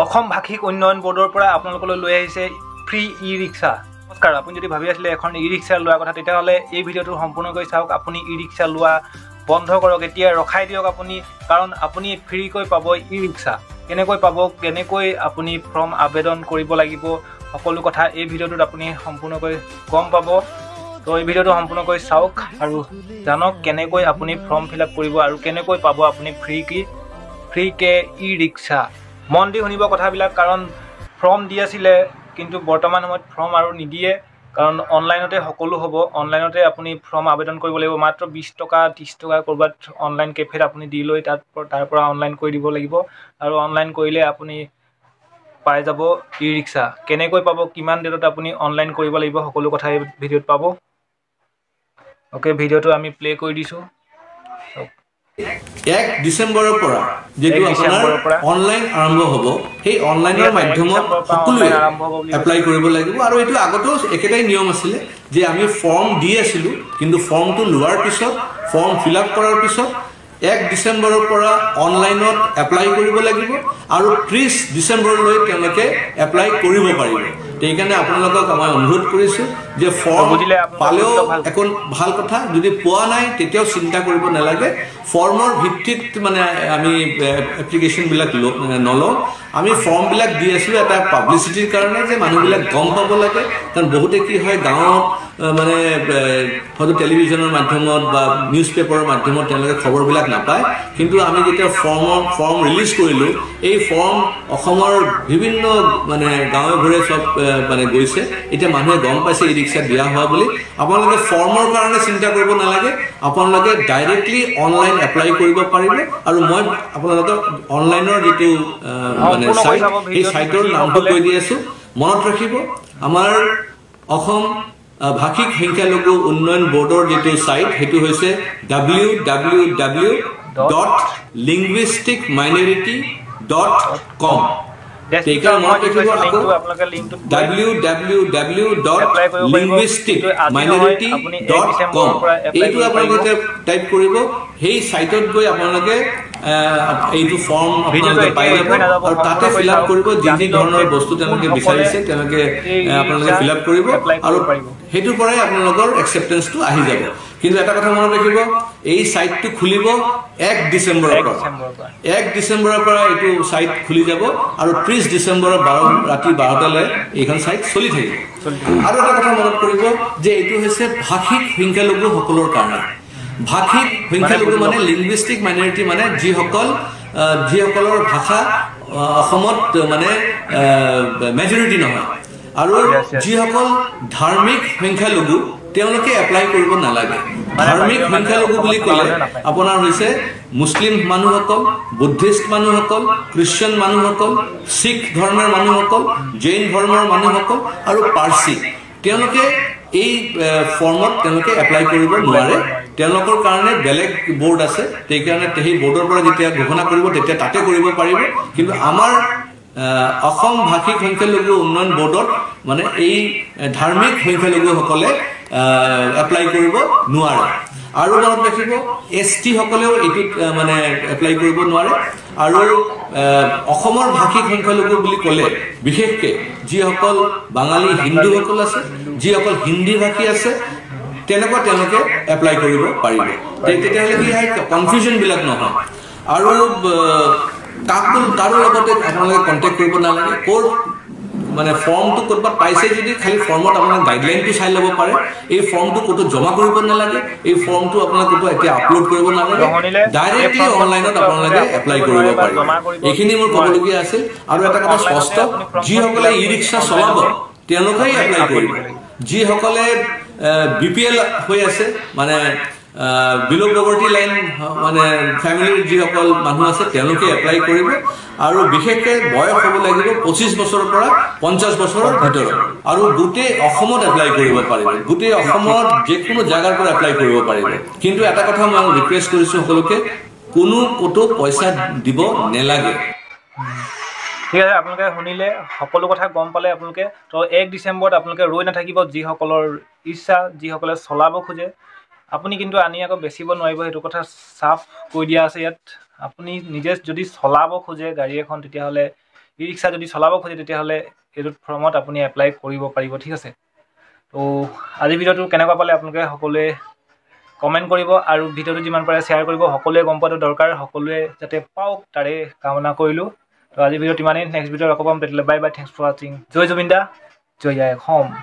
অসম ভাষিক উন্নয়ন বোৰ্ডৰ পৰা আপোনালোকলৈ লৈ আহিছে ফ্ৰী ই-ৰিক্সা। নমস্কাৰ, আপুনি যদি ভাবি আছিলে এখন ই-ৰিক্সা লোৱাৰ কথা, তেতিয়াহ'লে এই ভিডিঅ'টো সম্পূৰ্ণকৈ চাওক। আপুনি ই-ৰিক্সা লোৱা বন্ধ কৰক, এতিয়া ৰখাই দিয়ক আপুনি, কাৰণ আপুনি ফ্ৰীকৈ পাব ই-ৰিক্সা। কেনেকৈ পাব, কেনেকৈ আপুনি ফৰ্ম আবেদন কৰিব লাগিব, সকলো কথা এই ভিডিঅ'টোত আপুনি সম্পূৰ্ণকৈ গম পাব। তো এই ভিডিঅ'টো সম্পূৰ্ণকৈ চাওক আৰু জানক কেনেকৈ আপুনি ফৰ্ম ফিল আপ কৰিব আৰু কেনেকৈ পাব আপুনি ফ্ৰীকে ই-ৰিক্সা। মন দি শুনিব কথাবিলাক, কাৰণ ফৰ্ম দি আছিলে কিন্তু বৰ্তমান সময়ত ফৰ্ম আৰু নিদিয়ে, কাৰণ অনলাইনতে সকলো হ'ব। অনলাইনতে আপুনি ফৰ্ম আবেদন কৰিব লাগিব, মাত্ৰ 20 টকা 30 টকা ক'ৰবাত অনলাইন কেফেত আপুনি দি লৈ তাৰ পৰা অনলাইন কৰি দিব লাগিব, আৰু অনলাইন কৰিলে আপুনি পাই যাব ই-ৰিক্সা। কেনেকৈ পাব, কিমান ডেটত আপুনি অনলাইন কৰিব লাগিব, সকলো কথা এই ভিডিঅ'ত পাব। অ'কে, ভিডিঅ'টো আমি প্লে কৰি দিছোঁ। 1 ডিচেম্বৰৰ পৰা যেটো আপোনাৰ অনলাইন আৰম্ভ হ'ব, সেই অনলাইনৰ মাধ্যমত সকলোৱে এপ্লাই কৰিব লাগিব। আৰু এইটো আগতেও একেটাই নিয়ম আছিলে যে আমি ফৰ্ম দি আছিলোঁ, কিন্তু ফৰ্মটো লোৱাৰ পিছত, ফৰ্ম ফিল আপ কৰাৰ পিছত 1 ডিচেম্বৰৰ পৰা অনলাইনত এপ্লাই কৰিব লাগিব আৰু 30 ডিচেম্বৰলৈ তেওঁলোকে এপ্লাই কৰিব পাৰিব। সেইকাৰণে আপোনালোকক মই অনুৰোধ কৰিছোঁ যে ফৰ্ম পালেও এখন ভাল কথা, যদি পোৱা নাই তেতিয়াও চিন্তা কৰিব নালাগে। ফৰ্মৰ ভিত্তিত মানে আমি এপ্লিকেশ্যনবিলাক নলওঁ, আমি ফৰ্মবিলাক দি আছিলোঁ এটা পাব্লিচিটিৰ কাৰণে, যে মানুহবিলাক গম পাব লাগে। কাৰণ বহুতে কি হয়, গাঁৱত মানে হয়তো টেলিভিশ্যনৰ মাধ্যমত বা নিউজ পেপাৰৰ মাধ্যমত তেওঁলোকে খবৰবিলাক নাপায়, কিন্তু আমি যেতিয়া ফৰ্ম ৰিলিজ কৰিলোঁ, এই ফৰ্ম অসমৰ বিভিন্ন মানে গাঁৱে ভূঞে চব মানে গৈছে। এতিয়া মানুহে গম পাইছে ই-ৰিক্সা দিয়া হোৱা বুলি। আপোনালোকে ফৰ্মৰ কাৰণে চিন্তা কৰিব নালাগে, আপোনালোকে ডাইৰেক্টলি অনলাইন এপ্লাই কৰিব পাৰিব। আৰু মই আপোনালোকক অনলাইনৰ যিটো মানে চাইট, সেই চাইটৰ নামটো কৈ দি আছোঁ, মনত ৰাখিব। আমাৰ অসম ভাষিক সংখ্যালঘু উন্নয়ন বোৰ্ডৰ যিটো চাইট, সেইটো হৈছে www.linguisticminority.com। www.linguisticminority.com এইটো আপোনালোকে টাইপ কৰিব। সেই চাইটত গৈ আপোনালোকে এইটো ফৰ্ম আপোনালোকে পাই যাব, আৰু তাতে ফিল আপ কৰিব। যি ধৰণৰ বস্তু তেওঁলোকে বিচাৰিছে তেওঁলোকে আপোনালোকে ফিল আপ কৰিব, আৰু সেইটোৰ পৰাই আপোনালোকৰ একচেপ্টেঞ্চটো আহি যাব। কিন্তু এটা কথা মনত ৰাখিব, এই চাইটটো খুলিব 1 ডিচেম্বৰৰ পৰা। 1 ডিচেম্বৰৰ পৰা এইটো চাইট খুলি যাব, আৰু 30 ডিচেম্বৰৰ ৰাতি 12টালৈ এইখন চাইট চলি থাকিব। আৰু এটা কথা মনত কৰিব যে এইটো হৈছে ভাষিক সংখ্যালঘুসকলৰ কাৰণে। ভাষিক সংখ্যালঘু মানে লিংগুইষ্টিক মাইনৰিটি, মানে যিসকলৰ ভাষা অসমত মানে মেজৰিটি নহয়। আৰু যিসকল ধাৰ্মিক সংখ্যালঘু, তেওঁলোকে এপ্লাই কৰিব নালাগে। ধাৰ্মিক সংখ্যালঘু বুলি ক'লে আপোনাৰ হৈছে মুছলিম মানুহসকল, বুদ্ধিষ্ট মানুহসকল, খ্ৰীষ্টান মানুহসকল, শিখ ধৰ্মৰ মানুহসকল, জৈন ধৰ্মৰ মানুহসকল আৰু পাৰ্চী। তেওঁলোকে এই ফৰ্মত তেওঁলোকে এপ্লাই কৰিব নোৱাৰে। তেওঁলোকৰ কাৰণে বেলেগ বোৰ্ড আছে, সেইকাৰণে সেই বোৰ্ডৰ পৰা যেতিয়া ঘোষণা কৰিব তেতিয়া তাতে কৰিব পাৰিব। কিন্তু আমাৰ অসম ভাষিক সংখ্যালঘু উন্নয়ন বোৰ্ডত মানে এই ধাৰ্মিক সংখ্যালঘুসকলে এপ্লাই কৰিব নোৱাৰে। আৰু মনত ৰাখিব, ST সকলেও এইটোত মানে এপ্লাই কৰিব নোৱাৰে। আৰু অসমৰ ভাষিক সংখ্যালঘু বুলি ক'লে বিশেষকৈ যিসকল বাঙালী হিন্দুসকল আছে, যিসকল হিন্দী ভাষী আছে, তেওঁলোকে এপ্লাই কৰিব পাৰিব। তেতিয়াহ'লে কি হয়, কনফিউজনবিলাক নহয়। আৰু কাৰো লগতে আপোনালোকে কণ্টেক্ট কৰিব নালাগে। মানে ফৰ্মটো ক'ৰবাত পাইছে যদি খালি ফৰ্মত আপোনাৰ গাইডলাইনটো চাই ল'ব পাৰে। এই ফৰ্মটো ক'তো জমা কৰিব নালাগে, এই ফৰ্মটো আপোনালোকে ক'তো এতিয়া আপলোড কৰিব নালাগে, ডাইৰেক্টলি অনলাইনত আপোনালোকে এপ্লাই কৰিব পাৰিব। এইখিনি মোৰ ক'বলগীয়া আছিল। আৰু এটা কথা স্পষ্ট, যিসকলে ই-ৰিক্সা চলাব তেওঁলোকেই এপ্লাই কৰিব। যিসকলে BPL হৈ আছে, মানে বিল' পভাৰ্টি লাইন মানে ফেমিলিৰ যিসকল মানুহ আছে, তেওঁলোকে এপ্লাই কৰিব। আৰু বিশেষকৈ বয়স হ'ব লাগিব 25 বছৰৰ পৰা 50 বছৰৰ ভিতৰত, আৰু গোটেই অসমত এপ্লাই কৰিব পাৰিব। গোটেই অসমত যিকোনো জেগাৰ পৰা এপ্লাই কৰিব পাৰিব। কিন্তু এটা কথা মই ৰিকুৱেষ্ট কৰিছোঁ সকলোকে, ক'তো পইচা দিব নালাগে। ঠিক আছে, আপোনালোকে শুনিলে, সকলো কথা গম পালে আপোনালোকে। তো 1 ডিচেম্বৰত আপোনালোকে ৰৈ নাথাকিব। যিসকলৰ ইচ্ছা, যিসকলে চলাব খোজে, আপুনি কিন্তু আনি আকৌ বেচিব নোৱাৰিব, সেইটো কথা চাফ কৈ দিয়া আছে ইয়াত। আপুনি নিজে যদি চলাব খোজে গাড়ী এখন, তেতিয়াহ'লে ই ৰিক্সা যদি চলাব খোজে তেতিয়াহ'লে এইটোত ফৰ্মত আপুনি এপ্লাই কৰিব পাৰিব ঠিক আছে তো আজি ভিডিঅ'টো কেনেকুৱা পালে আপোনালোকে সকলোৱে কমেণ্ট কৰিব আৰু ভিডিঅ'টো যিমান পাৰে শ্বেয়াৰ কৰিব সকলোৱে গম পোৱাটো দৰকাৰ সকলোৱে যাতে পাওক তাৰে কামনা কৰিলোঁ তো আজি ভিডিঅ'টো ইমানেই নেক্সট ভিডিঅ'ত আকৌ পাম তেতিয়াহ'লে বাই বাই থেংকছ ফৰ ৱাচিং জয় জুবিন দা জয় আই অসম